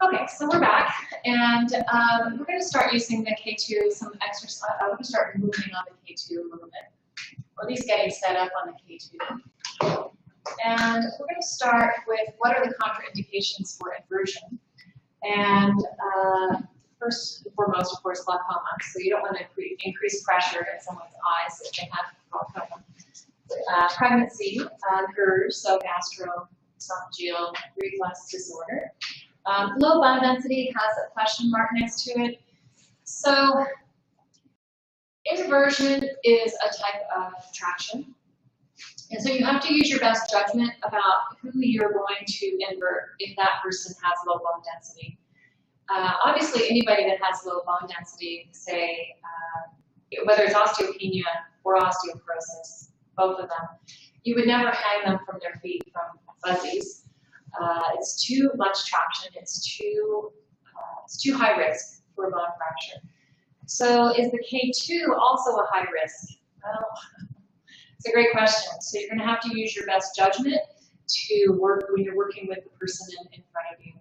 Okay, so we're back, and we're going to start using the K2, some exercise. We're going to start moving on the K2 a little bit, or at least getting set up on the K2. And we're going to start with what are the contraindications for inversion. And first and foremost, of course, glaucoma. So you don't want to increase pressure in someone's eyes if they have glaucoma. Pregnancy, GERD, so gastroesophageal reflux disorder. Low bone density has a question mark next to it. So inversion is a type of traction. And so you have to use your best judgment about who you're going to invert if that person has low bone density. Obviously, anybody that has low bone density, say, whether it's osteopenia or osteoporosis, both of them, you would never hang them from their feet from fuzzies. It's too much traction. It's too high risk for a bone fracture. So is the K2 also a high risk? Well, it's a great question. So you're going to have to use your best judgment to work when you're working with the person in front of you.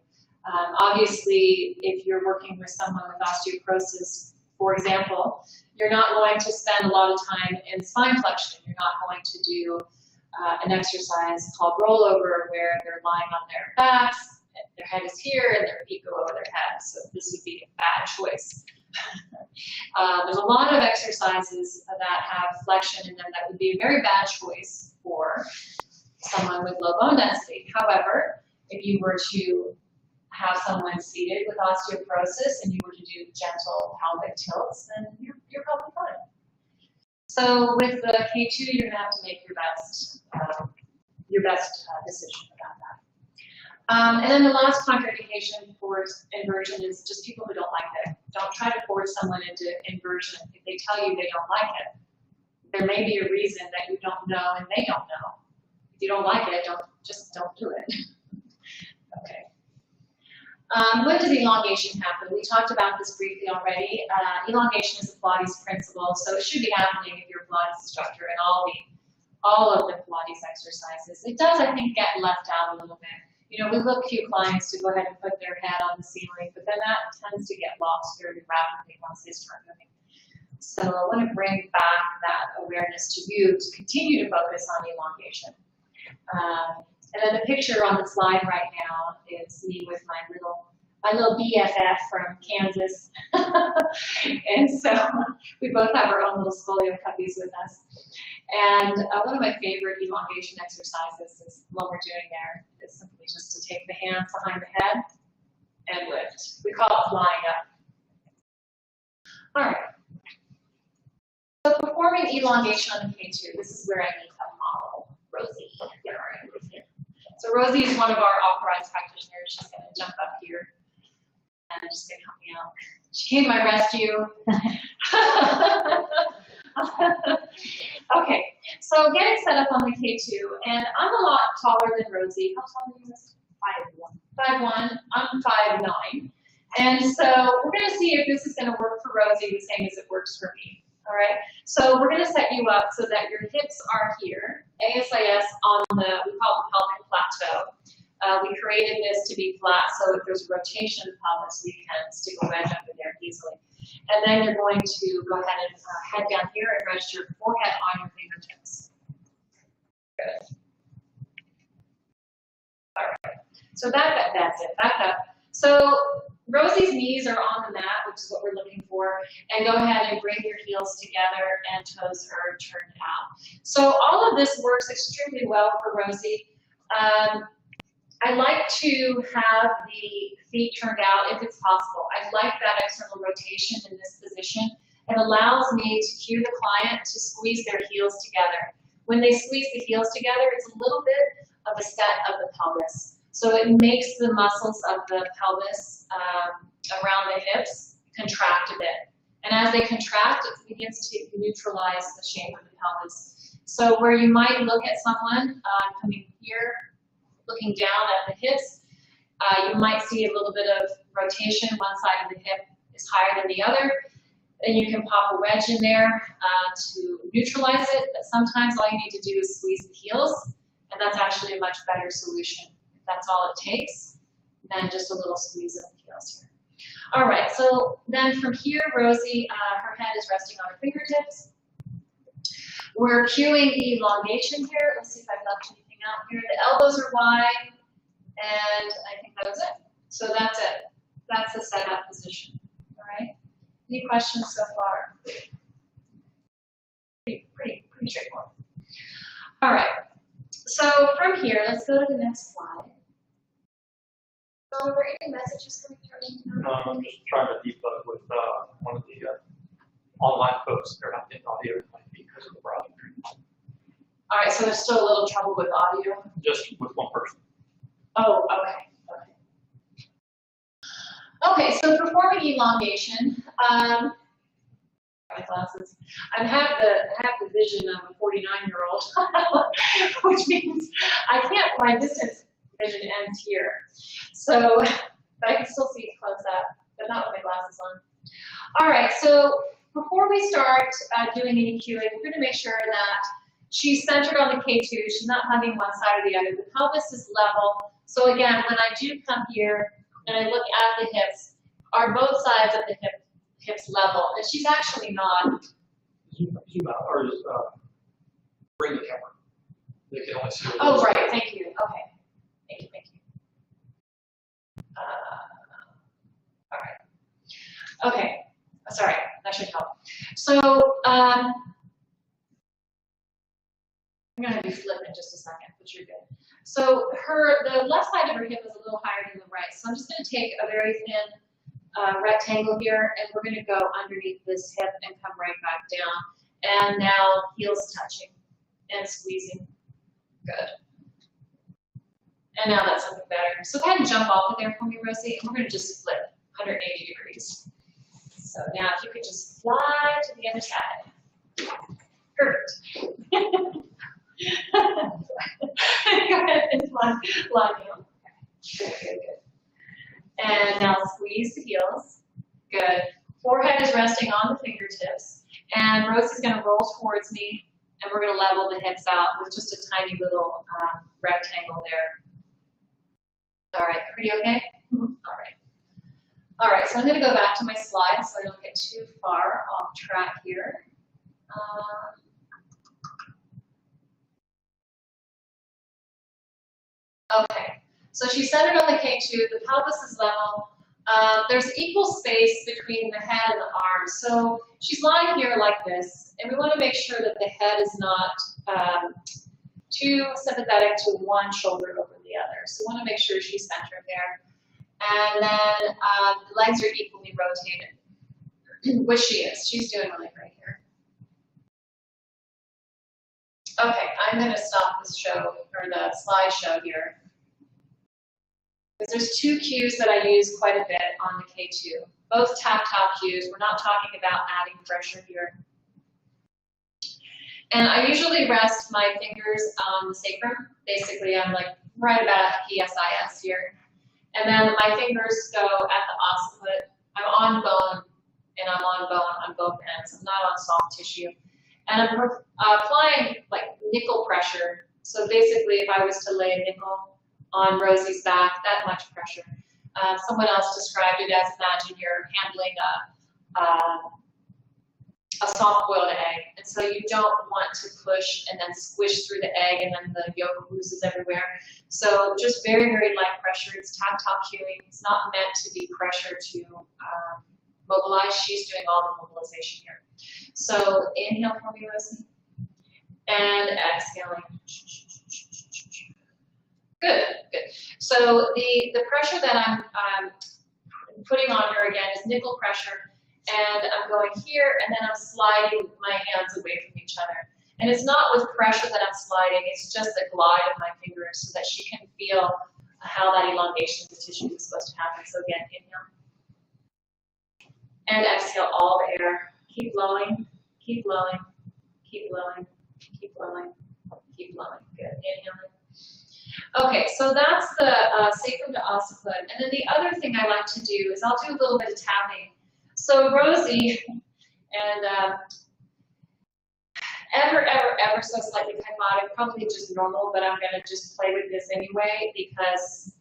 Obviously, if you're working with someone with osteoporosis, for example, you're not going to spend a lot of time in spine flexion. You're not going to do an exercise called rollover where they're lying on their backs, and their head is here, and their feet go over their head. So this would be a bad choice. There's a lot of exercises that have flexion in them that would be a very bad choice for someone with low bone density. However, if you were to have someone seated with osteoporosis and you were to do gentle pelvic tilts, then you're probably fine. So with the K2, you're going to have to make your best decision about that. And then the last contraindication for inversion is just people who don't like it. Don't try to force someone into inversion if they tell you they don't like it. There may be a reason that you don't know and they don't know. If you don't like it, just don't do it. Okay. When does elongation happen? We talked about this briefly already. Elongation is a Pilates principle, so it should be happening if you're a Pilates instructor in all of the Pilates exercises. It does, I think, get left out a little bit. You know, we look few clients to go ahead and put their head on the ceiling, but then that tends to get lost very rapidly once they start moving. So I want to bring back that awareness to you to continue to focus on elongation. And then the picture on the slide right now is me with my little BFF from Kansas. And so we both have our own little Scolio puppies with us. And one of my favorite elongation exercises is what we're doing there is simply just to take the hands behind the head and lift. We call it flying up. All right. So performing elongation on the K2, this is where I need to model Rosie. So Rosie is one of our authorized practitioners. She's going to jump up here and just going to help me out. She came to my rescue. Okay, so getting set up on the K2, and I'm a lot taller than Rosie. How tall are you? 5'1". 5'1". I'm 5'9". And so we're going to see if this is going to work for Rosie the same as it works for me. All right, so we're going to set you up so that your hips are here, ASIS on the, we call it the pelvic plateau. We created this to be flat so if there's a rotation of the pelvis, we can stick a wedge under there easily. And then you're going to go ahead and head down here and rest your forehead on your fingertips. Good. All right, so that's it, back up. So Rosie's knees are on the mat, which is what we're looking for, and go ahead and bring your heels together and toes are turned out. So all of this works extremely well for Rosie. I like to have the feet turned out if it's possible. I like that external rotation in this position. It allows me to cue the client to squeeze their heels together. When they squeeze the heels together, it's a little bit of a set of the pelvis. So it makes the muscles of the pelvis around the hips contract a bit. And as they contract, it begins to neutralize the shape of the pelvis. So where you might look at someone coming here, looking down at the hips, you might see a little bit of rotation. One side of the hip is higher than the other. Then you can pop a wedge in there to neutralize it. But sometimes all you need to do is squeeze the heels, and that's actually a much better solution. If that's all it takes, and just a little squeeze of the heels here. All right, so then from here, Rosie, her head is resting on her fingertips. We're cueing the elongation here. Let's see if I've left anything out here. The elbows are wide, and I think that was it. So that's it. That's the setup position. All right. Any questions so far? Pretty straightforward. All right. So from here, let's go to the next slide. So are there any messages coming through? No, I'm just trying to debug with one of the online folks. They're not getting audio tonight because of the browser. All right, so there's still a little trouble with audio? Just with one person. Oh, okay. Okay, so performing elongation. My glasses. I have the vision of a 49-year-old, which means my distance vision ends here. So, but I can still see it close up, but not with my glasses on. All right, so before we start doing any cueing, we're going to make sure that she's centered on the K2. She's not hugging one side or the other. The pelvis is level. So again, when I do come here and I look at the hips, are both sides of the hips level? And she's actually not. Zoom out, or just bring the camera. They can only see. Oh, right. Thank you. Okay. Thank you. All right. Okay. Sorry, that should help. So I'm going to have you flip in just a second, but you're good. So the left side of her hip is a little higher than the right. So I'm just going to take a very thin rectangle here, and we're going to go underneath this hip and come right back down. And now heels touching and squeezing. Good. And now that's something better. So go ahead and jump off of there for me, Rosie, and we're going to just flip 180 degrees. So now if you could just fly to the other side. Perfect. Go ahead and fly down. Good. And now squeeze the heels. Good. Forehead is resting on the fingertips. And Rosie's going to roll towards me, and we're going to level the hips out with just a tiny little rectangle there. All right, pretty okay? All right. All right, so I'm going to go back to my slides so I don't get too far off track here. Okay, so she's centered on the K2, the pelvis is level. There's equal space between the head and the arms. So she's lying here like this, and we want to make sure that the head is not too sympathetic to one shoulder over the other. So we want to make sure she's centered there. And then the legs are equally rotated, which she is. She's doing really great here. Okay, I'm going to stop this show, or the slideshow here. Because there's two cues that I use quite a bit on the K2. Both tactile cues. We're not talking about adding pressure here. And I usually rest my fingers on the sacrum. Basically, I'm like right about PSIS here. And then my fingers go at the occiput. I'm on bone, and I'm on bone on both ends. I'm not on soft tissue. And I'm applying like nickel pressure. So basically, if I was to lay a nickel on Rosie's back, that much pressure. Someone else described it as, imagine you're handling a soft-boiled egg. And so you don't want to push and then squish through the egg, and then the yolk oozes everywhere. So just very, very light pressure. It's tactile cueing. It's not meant to be pressure to mobilize. She's doing all the mobilization here. So inhale for me, Rosie. And exhaling. Good. So the pressure that I'm putting on her again is nickel pressure. And I'm going here, and then I'm sliding my hands away from each other. And it's not with pressure that I'm sliding, it's just the glide of my fingers so that she can feel how that elongation of the tissue is supposed to happen. So again, inhale. And exhale all the air. Keep blowing, keep blowing, keep blowing, keep blowing, keep blowing. Good. Inhaling. Okay, so that's the sacrum to occiput. And then the other thing I like to do is I'll do a little bit of tapping. So Rosie, and ever so slightly kyphotic, probably just normal, but I'm going to just play with this anyway because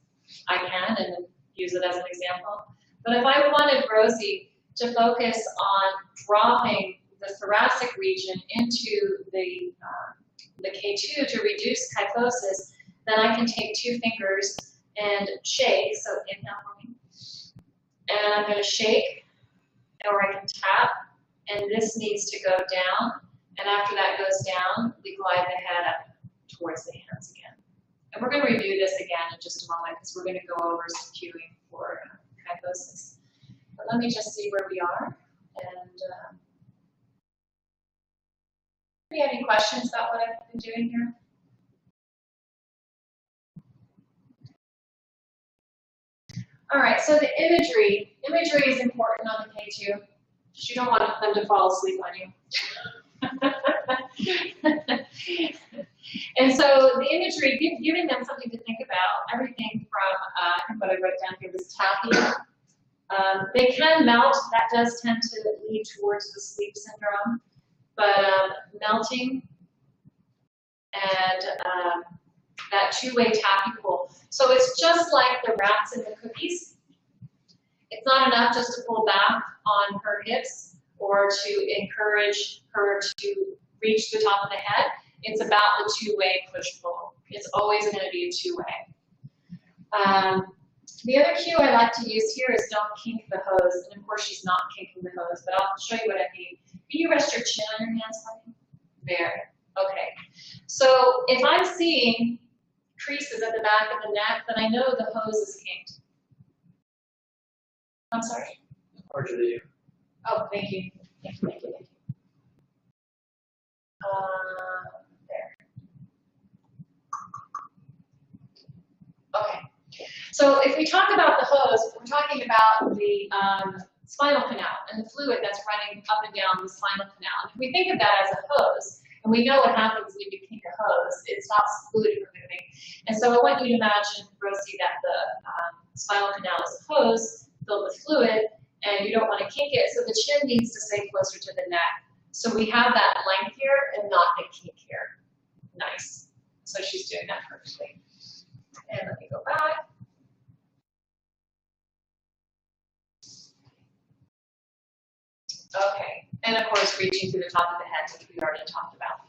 I can, and use it as an example. But if I wanted Rosie to focus on dropping the thoracic region into the K2 to reduce kyphosis, then I can take 2 fingers and shake. So inhale for me. And I'm going to shake, or I can tap, and this needs to go down. And after that goes down, we glide the head up towards the hands again. And we're going to review this again in just a moment because we're going to go over some cueing for kyphosis. But let me just see where we are. And do you have any questions about what I've been doing here? All right, so the imagery is important on the K2 because you don't want them to fall asleep on you. And so the imagery, giving them something to think about, everything from, I think what I wrote down here was tapping. They can melt, that does tend to lead towards the sleep syndrome, but melting and that 2-way tapping pull. So it's just like the rats and the cookies. It's not enough just to pull back on her hips or to encourage her to reach the top of the head. It's about the 2-way push-pull. It's always going to be a 2-way. The other cue I like to use here is don't kink the hose. And of course she's not kinking the hose, but I'll show you what I mean. Can you rest your chin on your hands for me? There. Okay. So if I'm seeing creases at the back of the neck, then I know the hose is kinked. I'm sorry? Larger than you. Oh, thank you. Thank you, thank you, thank you. There. Okay. So if we talk about the hose, we're talking about the spinal canal and the fluid that's running up and down the spinal canal. And if we think of that as a hose, and we know what happens when you kink a hose, it stops fluid from moving. And so I want you to imagine, Rosie, that the spinal canal is a hose filled with fluid, and you don't want to kink it, so the chin needs to stay closer to the neck. So we have that length here and not a kink here. Nice. So she's doing that perfectly. And let me go back. Okay, and of course reaching to the top of the head, which we already talked about.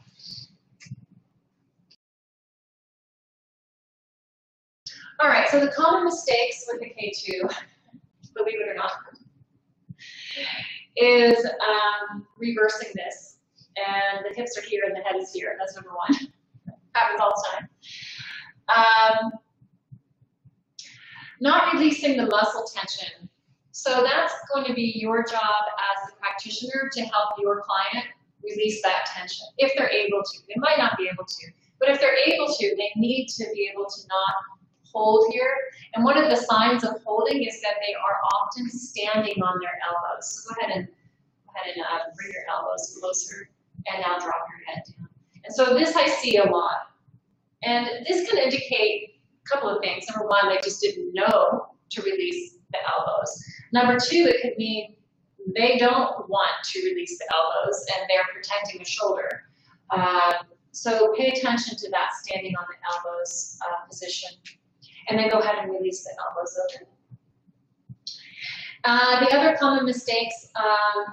All right, so the common mistakes with the K2, believe it or not, is reversing this. And the hips are here and the head is here. That's number 1. Happens all the time. Not releasing the muscle tension. So that's going to be your job as the practitioner to help your client release that tension, if they're able to. They might not be able to, but if they're able to, they need to be able to not hold here. And one of the signs of holding is that they are often standing on their elbows. So go ahead and bring your elbows closer, and now drop your head down. And so this I see a lot. And this can indicate a couple of things. Number 1, they just didn't know to release the elbows. Number 2, it could mean they don't want to release the elbows and they're protecting the shoulder. So pay attention to that standing on the elbows position. And then go ahead and release the elbows over. The other common mistakes,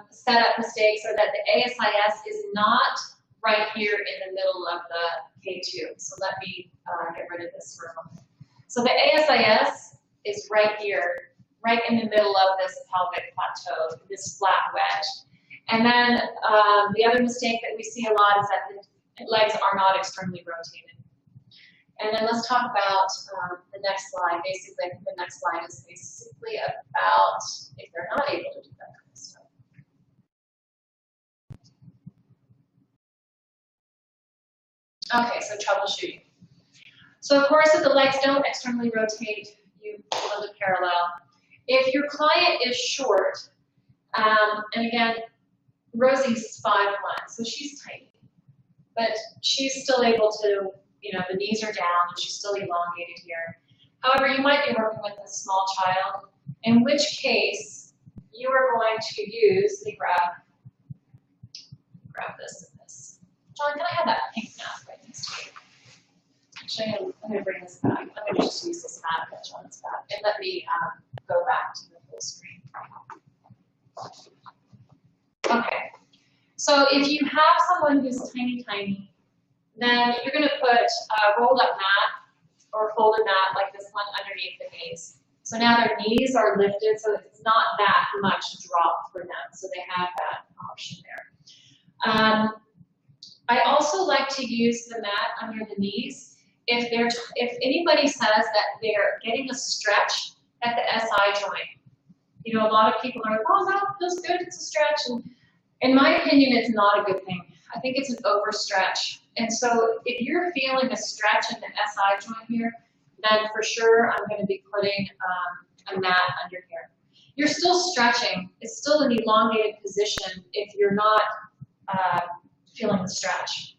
setup mistakes, are that the ASIS is not right here in the middle of the K2. So let me get rid of this for a moment. So the ASIS is right here, right in the middle of this pelvic plateau, this flat wedge. And then the other mistake that we see a lot is that the legs are not externally rotated. And then let's talk about the next slide. Basically, I think the next slide is basically about if they're not able to do that kind of stuff. Okay, so troubleshooting. So of course, if the legs don't externally rotate, you build a parallel. If your client is short, and again, Rosie's 5'1", so she's tiny, but she's still able to, you know, the knees are down and she's still elongated here. However, you might be working with a small child, in which case you are going to use, let me grab this and this. John, can I have that pink mask right next to you? Actually, I'm going to bring this back. I'm going to just use this mat bench on its back. And let me go back to the full screen. Okay. So if you have someone who's tiny, tiny, then you're going to put a rolled up mat or folded mat like this one underneath the knees. So now their knees are lifted, so it's not that much drop for them. So they have that option there. I also like to use the mat under the knees. If anybody says that they're getting a stretch at the SI joint, you know, a lot of people are like, oh, that feels good, it's a stretch. And in my opinion, it's not a good thing. I think it's an overstretch. And so if you're feeling a stretch in the SI joint here, then for sure I'm going to be putting a mat under here. You're still stretching. It's still an elongated position if you're not feeling the stretch.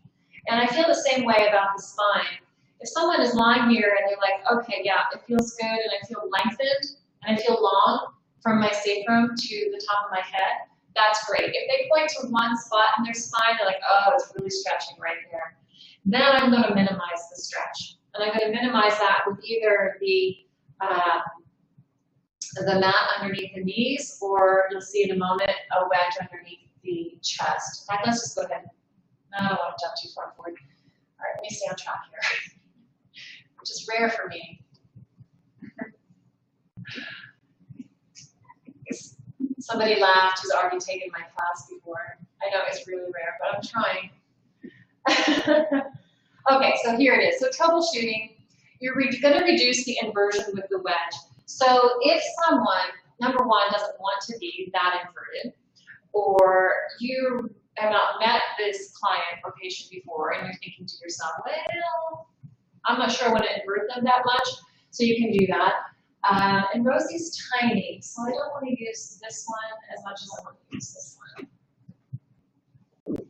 And I feel the same way about the spine. If someone is lying here and they're like, okay, yeah, it feels good and I feel lengthened and I feel long from my sacrum to the top of my head, that's great. If they point to one spot in their spine, they're like, oh, it's really stretching right there. Then I'm going to minimize the stretch. And I'm going to minimize that with either the mat underneath the knees, or you'll see in a moment a wedge underneath the chest. In fact, let's just go ahead. I don't want to jump too far forward. All right, let me stay on track here, which is rare for me. Somebody laughed who's already taken my class before. I know it's really rare, but I'm trying. Okay, so here it is. So troubleshooting, you're going to reduce the inversion with the wedge. So if someone, number one, doesn't want to be that inverted, or you have not met this client or patient before and you're thinking to yourself, well, I'm not sure I want to invert them that much, so you can do that. And Rosie's tiny, so I don't want to use this one as much as I want to use this one.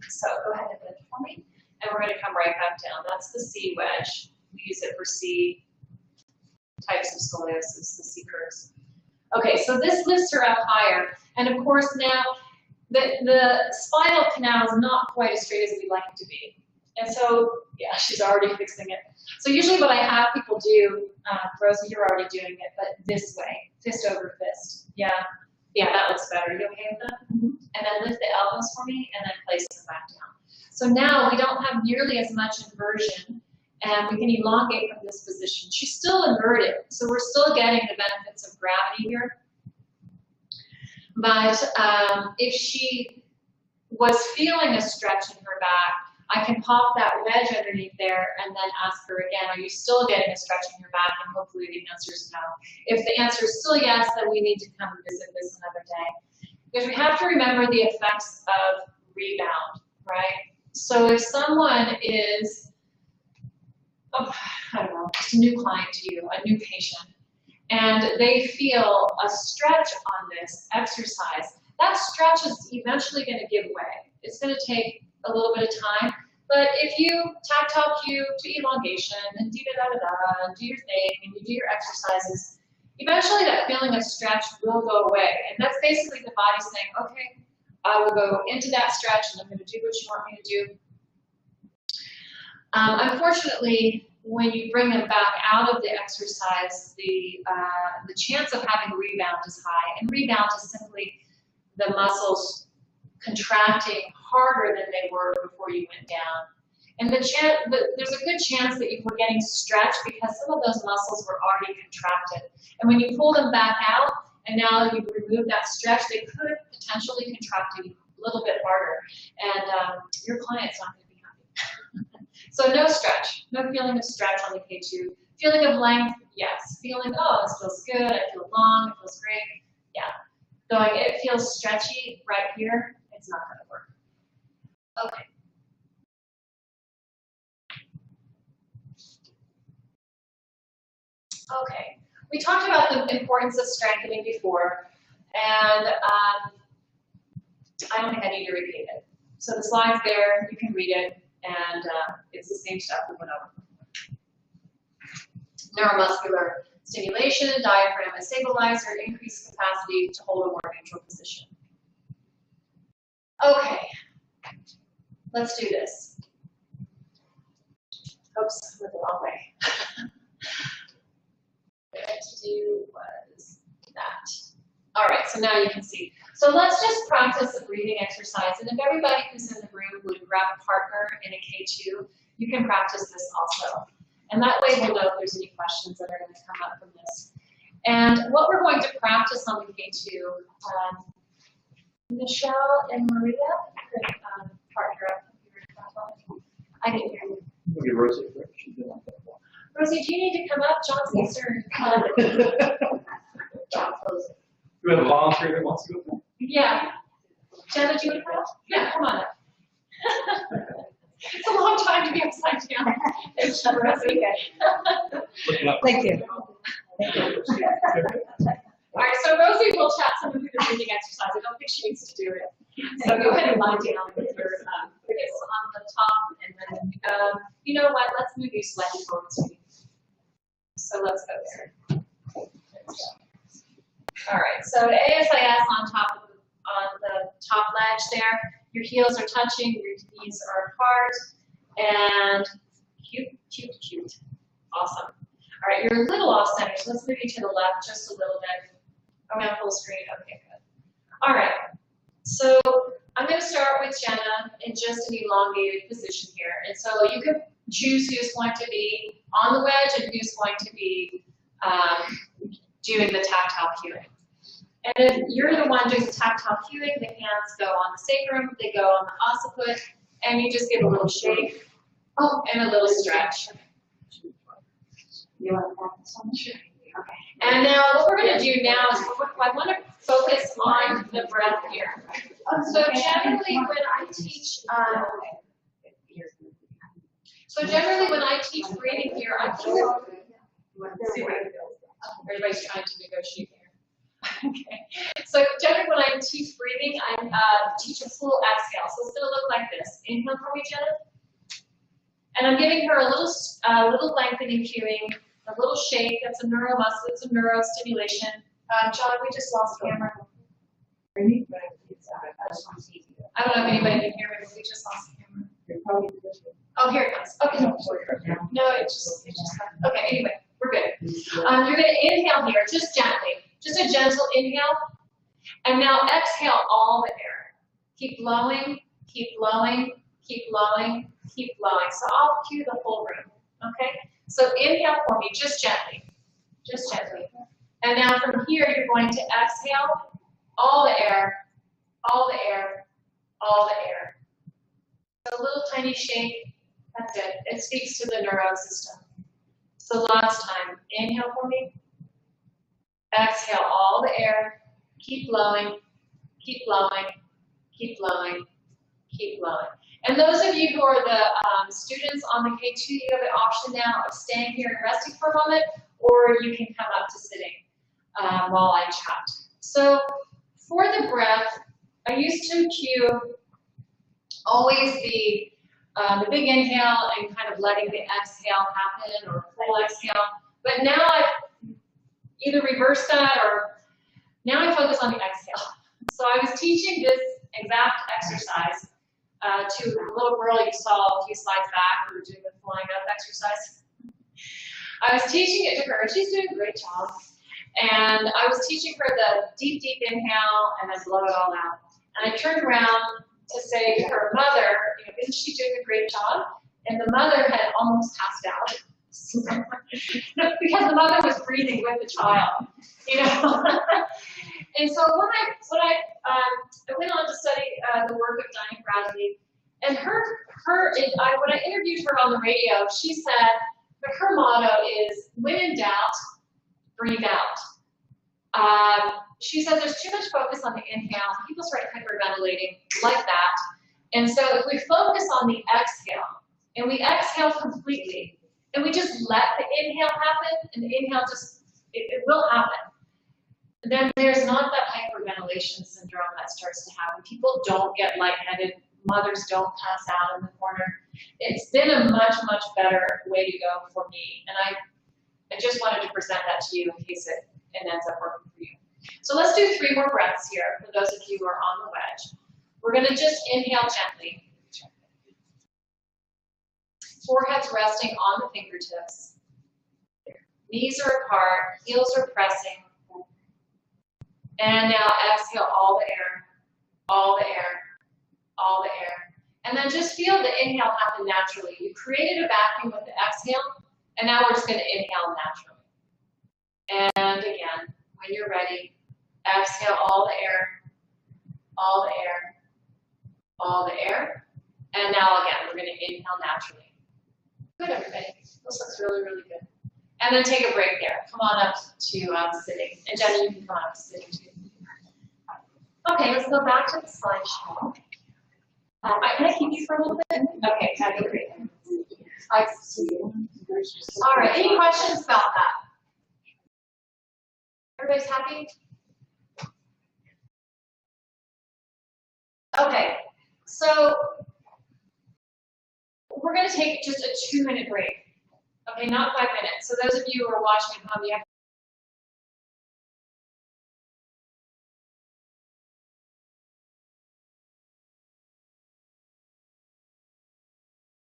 So go ahead and lift for me. And we're going to come right back down. That's the C wedge. We use it for C types of scoliosis, the C curves. Okay, so this lifts her up higher. And of course now, the spinal canal is not quite as straight as we'd like it to be. And so, yeah, she's already fixing it. So usually what I have people do, Rosie, you're already doing it, but this way, fist over fist. Yeah, that looks better. You okay with that? Mm-hmm. And then lift the elbows for me, and then place them back down. So now we don't have nearly as much inversion, and we can elongate from this position. She's still inverted, so we're still getting the benefits of gravity here. But if she was feeling a stretch in her back, I can pop that wedge underneath there and then ask her again, are you still getting a stretch in your back? And hopefully the answer is no. If the answer is still yes, then we need to come and visit this another day. Because we have to remember the effects of rebound, right? So if someone is, I don't know, just a new client to you, a new patient, and they feel a stretch on this exercise, that stretch is eventually going to give way. It's going to take a little bit of time, but if you tactile cue to elongation and da-da-da-da-da, and do your thing, and you do your exercises, eventually that feeling of stretch will go away. And that's basically the body saying, okay, I will go into that stretch and I'm going to do what you want me to do. Unfortunately, when you bring them back out of the exercise, the chance of having rebound is high. And rebound is simply the muscles contracting harder than they were before you went down. And there's a good chance that you were getting stretched because some of those muscles were already contracted. And when you pull them back out, and now you remove that stretch, they could potentially contract you a little bit harder. And your client's not going to be happy. So no stretch, no feeling of stretch on the K2. Feeling of length, yes. Feeling, oh, this feels good, I feel long, it feels great. Yeah. Going, it feels stretchy right here, it's not going to work. Okay. Okay. We talked about the importance of strengthening before, and I don't think I need to repeat it. So the slide's there, you can read it, and it's the same stuff we went over. Neuromuscular stimulation, diaphragm as stabilizer, increased capacity to hold a more neutral position. Okay, let's do this. Oops, went the wrong way. What I had to do was that. All right, so now you can see. So let's just practice a breathing exercise. And if everybody who's in the room would grab a partner in a K2, you can practice this also. And that way we'll know if there's any questions that are going to come up from this. And what we're going to practice on the K2, Michelle and Maria could partner up here. I didn't hear you. We'll give Rosie a break. She's been on that one. Rosie, do you need to come up? John's concerned. John, close it. Do we have a volunteer that wants to go? Yeah. Jenna, do you want to come up? Yeah, come on up. It's a long time to be upside down. It's Rosie. Thank you. All right, so Rosie will chat some of the breathing exercise. I don't think she needs to do it. So go ahead and lie down with your hips on the top, and then you know what? Let's move you slightly forward. So let's go there. All right, so ASIS on the top ledge there. Your heels are touching, your knees are apart, and cute, cute, cute. Awesome. All right, you're a little off center, so let's move you to the left just a little bit. I'm on full screen. Okay, good. All right, so I'm going to start with Jenna in just an elongated position here. And so you can choose who's going to be on the wedge and who's going to be doing the tactile cueing. And if you're the one doing the tactile cueing, the hands go on the sacrum, they go on the occiput, and you just give a little shake and a little stretch. You want to practice on the shoe? Okay. And now what we're going to do now is I want to focus on the breath here. So generally when I teach, breathing here, I keep everybody's trying to negotiate here. Okay. So generally when I teach breathing, I teach a full exhale. So it's going to look like this. Inhale for me, Jenna. And I'm giving her a little lengthening cueing, a little shake. That's a neuromuscular, it's a neurostimulation. John, we just lost camera. I don't know if anybody can hear me, but we just lost camera. Oh, here it comes. Okay. No, it just okay, anyway, we're good. You're going to inhale here, just gently. Just a gentle inhale. And now exhale all the air. Keep blowing, keep blowing, keep blowing, keep blowing. So I'll cue the whole room, okay? So inhale for me, just gently, just gently. And now from here, you're going to exhale all the air, all the air, all the air. So a little tiny shake, that's it. It speaks to the neuro system. So last time, inhale for me. Exhale all the air, keep blowing, keep blowing, keep blowing, keep blowing. And those of you who are the students on the K2, you have an option now of staying here and resting for a moment, or you can come up to sitting while I chat. So for the breath, I used to cue always the big inhale and kind of letting the exhale happen, or full exhale. But now I've either reversed that, or now I focus on the exhale. So I was teaching this exact exercise to a little girl you saw a few slides back who were doing the flying up exercise. I was teaching it to her, and she's doing a great job. And I was teaching her the deep, deep inhale and then blow it all out. And I turned around to say to her mother, you know, isn't she doing a great job? And the mother had almost passed out. Because the mother was breathing with the child, you know. And so when I went on to study the work of Diane Bradley, and when I interviewed her on the radio, she said that her motto is, when in doubt, breathe out. She said there's too much focus on the inhale. People start hyperventilating like that. And so if we focus on the exhale, and we exhale completely, and we just let the inhale happen, and the inhale just, it will happen. Then there's not that hyperventilation syndrome that starts to happen. People don't get lightheaded. Mothers don't pass out in the corner. It's been a much, much better way to go for me. And I just wanted to present that to you in case it ends up working for you. So let's do 3 more breaths here for those of you who are on the wedge. We're going to just inhale gently. Forehead's resting on the fingertips. Knees are apart, heels are pressing. And now exhale all the air, all the air, all the air. And then just feel the inhale happen naturally. You created a vacuum with the exhale, and now we're just going to inhale naturally. And again, when you're ready, exhale all the air, all the air, all the air. And now again, we're going to inhale naturally. Good, everybody. This looks really, really good. And then take a break there. Come on up to sitting. And Jenny, you can come on up to sitting too. Okay, let's go back to the slideshow. Can I keep you for a little bit? Okay, that'd be great. I see you. All right, any questions about that? Everybody's happy? Okay, so we're going to take just a 2-minute break. Okay, not 5 minutes. So those of you who are watching at home, you have